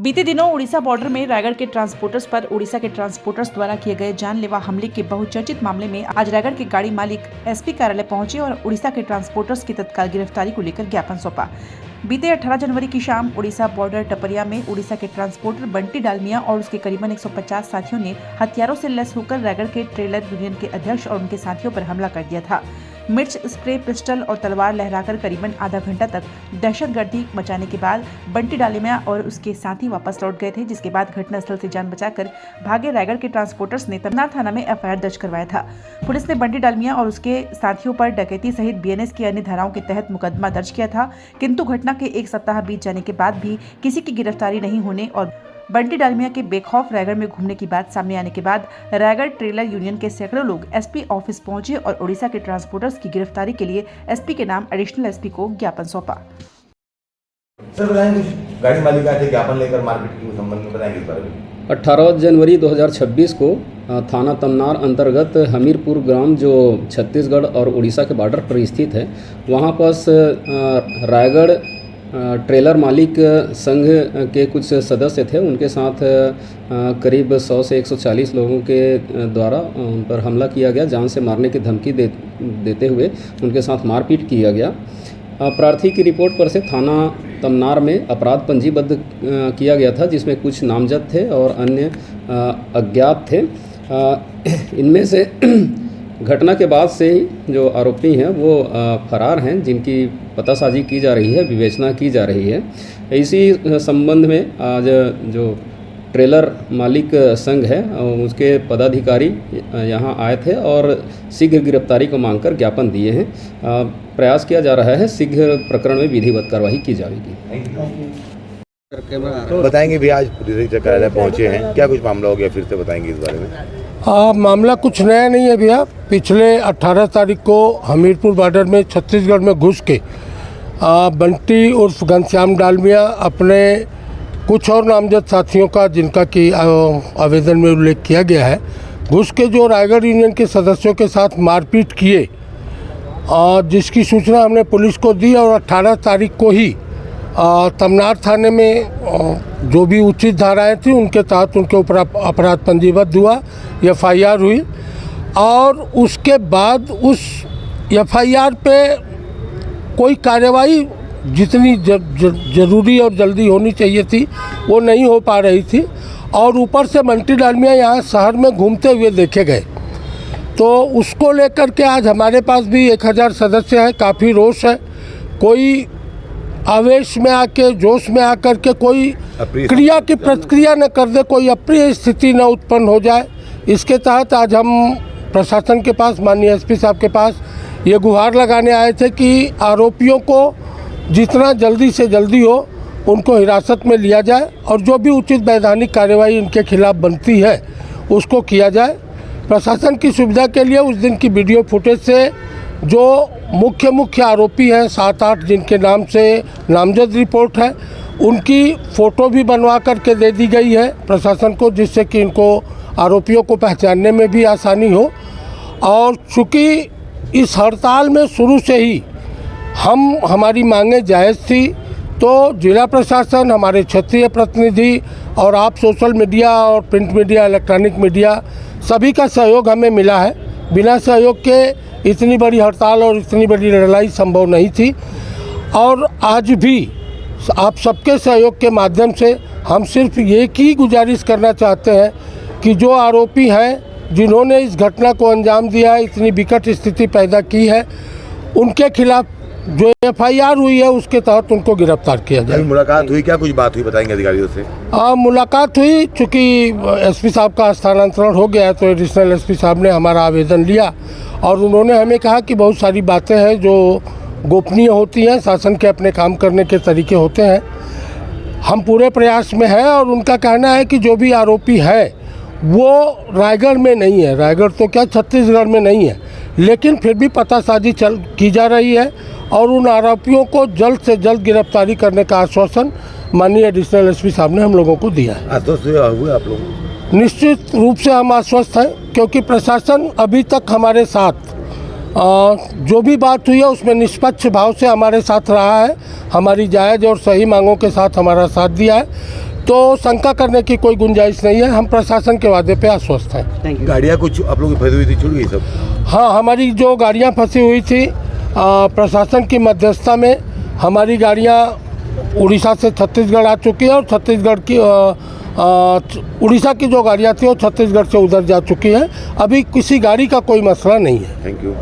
बीते दिनों उड़ीसा बॉर्डर में रायगढ़ के ट्रांसपोर्टर्स पर उड़ीसा के ट्रांसपोर्टर्स द्वारा किए गए जानलेवा हमले के बहुचर्चित मामले में आज रायगढ़ के गाड़ी मालिक एसपी कार्यालय पहुंचे और उड़ीसा के ट्रांसपोर्टर्स की तत्काल गिरफ्तारी को लेकर ज्ञापन सौंपा। बीते 18 जनवरी की शाम उड़ीसा बॉर्डर टपरिया में उड़ीसा के ट्रांसपोर्टर बंटी डालमिया और उसके करीबन 150 साथियों ने हथियारों से लैस होकर रायगढ़ के ट्रेलर यूनियन के अध्यक्ष और उनके साथियों पर हमला कर दिया था। मिर्च स्प्रे, पिस्टल और तलवार लहराकर करीबन आधा घंटा तक दहशतगर्दी मचाने के बाद बंटी डालमिया और उसके साथी वापस लौट गए थे, जिसके बाद घटनास्थल से जान बचाकर भागे रायगढ़ के ट्रांसपोर्टर्स ने तमनार थाना में एफआईआर दर्ज करवाया था। पुलिस ने बंटी डालमिया और उसके साथियों पर डकैती सहित बीएनएस की अन्य धाराओं के तहत मुकदमा दर्ज किया था, किंतु घटना के एक सप्ताह बीत जाने के बाद भी किसी की गिरफ्तारी नहीं होने और बंटी डालमिया के बेखौफ रायगढ़ में घूमने की बात सामने आने के बाद रायगढ़ ट्रेलर यूनियन के सैकड़ों लोग एसपी ऑफिस पहुंचे और उड़ीसा के ट्रांसपोर्टर्स की गिरफ्तारी के लिए एसपी के नाम एडिशनल एसपी को ज्ञापन सौंपा। सर बताएंगे, गाड़ी मालिक आए थे ज्ञापन लेकर मार्केट के संबंध में बताएंगे इस बारे में। 18 जनवरी 2026 को थाना तमनार अंतर्गत हमीरपुर ग्राम जो छत्तीसगढ़ और उड़ीसा के बॉर्डर पर स्थित है, वहाँ पास रायगढ़ ट्रेलर मालिक संघ के कुछ सदस्य थे। उनके साथ करीब 100 से 140 लोगों के द्वारा उन पर हमला किया गया। जान से मारने की धमकी देते हुए उनके साथ मारपीट किया गया। प्रार्थी की रिपोर्ट पर से थाना तमनार में अपराध पंजीबद्ध किया गया था, जिसमें कुछ नामजद थे और अन्य अज्ञात थे। इनमें से घटना के बाद से ही जो आरोपी हैं वो फरार हैं, जिनकी पतासाजी की जा रही है, विवेचना की जा रही है। इसी संबंध में आज जो ट्रेलर मालिक संघ है उसके पदाधिकारी यहाँ आए थे और शीघ्र गिरफ्तारी को मांगकर ज्ञापन दिए हैं। प्रयास किया जा रहा है, शीघ्र प्रकरण में विधिवत कार्रवाई की जाएगी। तो बताएंगे भी आज पुलिस कार्यालय पहुंचे हैं, क्या कुछ मामला हो गया, फिर से बताएंगे इस बारे में। मामला कुछ नया नहीं है भैया। पिछले 18 तारीख को हमीरपुर बॉर्डर में छत्तीसगढ़ में घुस के बंटी उर्फ घनश्याम डालमिया अपने कुछ और नामजद साथियों का, जिनका कि आवेदन में उल्लेख किया गया है, घुस के जो रायगढ़ यूनियन के सदस्यों के साथ मारपीट किए, जिसकी सूचना हमने पुलिस को दी और 18 तारीख को ही तमनार थाने में जो भी उचित धाराएं थी उनके तहत उनके ऊपर अपराध पंजीबद्ध हुआ, एफआईआर हुई और उसके बाद उस एफआईआर पे कोई कार्रवाई जितनी जरूरी और जल्दी होनी चाहिए थी वो नहीं हो पा रही थी। और ऊपर से बंटी डालमिया यहाँ शहर में घूमते हुए देखे गए, तो उसको लेकर के आज हमारे पास भी 1000 सदस्य हैं। काफ़ी रोष है, कोई आवेश में आके, जोश में आकर के कोई क्रिया की प्रतिक्रिया न कर दे, कोई अप्रिय स्थिति न उत्पन्न हो जाए। इसके तहत आज हम प्रशासन के पास, माननीय एसपी साहब के पास ये गुहार लगाने आए थे कि आरोपियों को जितना जल्दी से जल्दी हो उनको हिरासत में लिया जाए और जो भी उचित वैधानिक कार्रवाई इनके खिलाफ बनती है उसको किया जाए। प्रशासन की सुविधा के लिए उस दिन की वीडियो फुटेज से जो मुख्य आरोपी हैं 7-8 जिनके नाम से नामजद रिपोर्ट है, उनकी फ़ोटो भी बनवा करके दे दी गई है प्रशासन को, जिससे कि इनको आरोपियों को पहचानने में भी आसानी हो। और चूँकि इस हड़ताल में शुरू से ही हमारी मांगें जायज़ थी, तो जिला प्रशासन, हमारे क्षेत्रीय प्रतिनिधि और आप सोशल मीडिया और प्रिंट मीडिया, इलेक्ट्रॉनिक मीडिया, सभी का सहयोग हमें मिला है। बिना सहयोग के इतनी बड़ी हड़ताल और इतनी बड़ी लड़ाई संभव नहीं थी। और आज भी आप सबके सहयोग के माध्यम से हम सिर्फ एक ही गुजारिश करना चाहते हैं कि जो आरोपी हैं, जिन्होंने इस घटना को अंजाम दिया है, इतनी विकट स्थिति पैदा की है, उनके खिलाफ जो एफआईआर हुई है उसके तहत उनको गिरफ्तार किया जाए। मुलाकात हुई, क्या कुछ बात हुई, बताएंगे अधिकारियों से। मुलाकात हुई, चूँकि एसपी साहब का स्थानांतरण हो गया है तो एडिशनल एसपी साहब ने हमारा आवेदन लिया और उन्होंने हमें कहा कि बहुत सारी बातें हैं जो गोपनीय होती हैं, शासन के अपने काम करने के तरीके होते हैं। हम पूरे प्रयास में हैं और उनका कहना है कि जो भी आरोपी है वो रायगढ़ में नहीं है, रायगढ़ तो क्या छत्तीसगढ़ में नहीं है, लेकिन फिर भी पतासाजी की जा रही है और उन आरोपियों को जल्द से जल्द गिरफ्तारी करने का आश्वासन माननीय एडिशनल एसपी साहब ने हम लोगों को दिया है। आश्वस्त हुए आप लोग? निश्चित रूप से हम आश्वस्त हैं, क्योंकि प्रशासन अभी तक हमारे साथ जो भी बात हुई है उसमें निष्पक्ष भाव से हमारे साथ रहा है, हमारी जायज़ और सही मांगों के साथ हमारा साथ दिया है। तो शंका करने की कोई गुंजाइश नहीं है। हम प्रशासन के वादे पे आश्वस्त हैं। गाड़ियाँ कुछ आप लोगों की फंसी हुई थी, छूट गई सब? हाँ, हमारी जो गाड़ियाँ फंसी हुई थी प्रशासन की मध्यस्थता में हमारी गाड़ियाँ उड़ीसा से छत्तीसगढ़ आ चुकी है और छत्तीसगढ़ की उड़ीसा की जो गाड़ियाँ थी वो छत्तीसगढ़ से उधर जा चुकी है। अभी किसी गाड़ी का कोई मसला नहीं है। Thank you.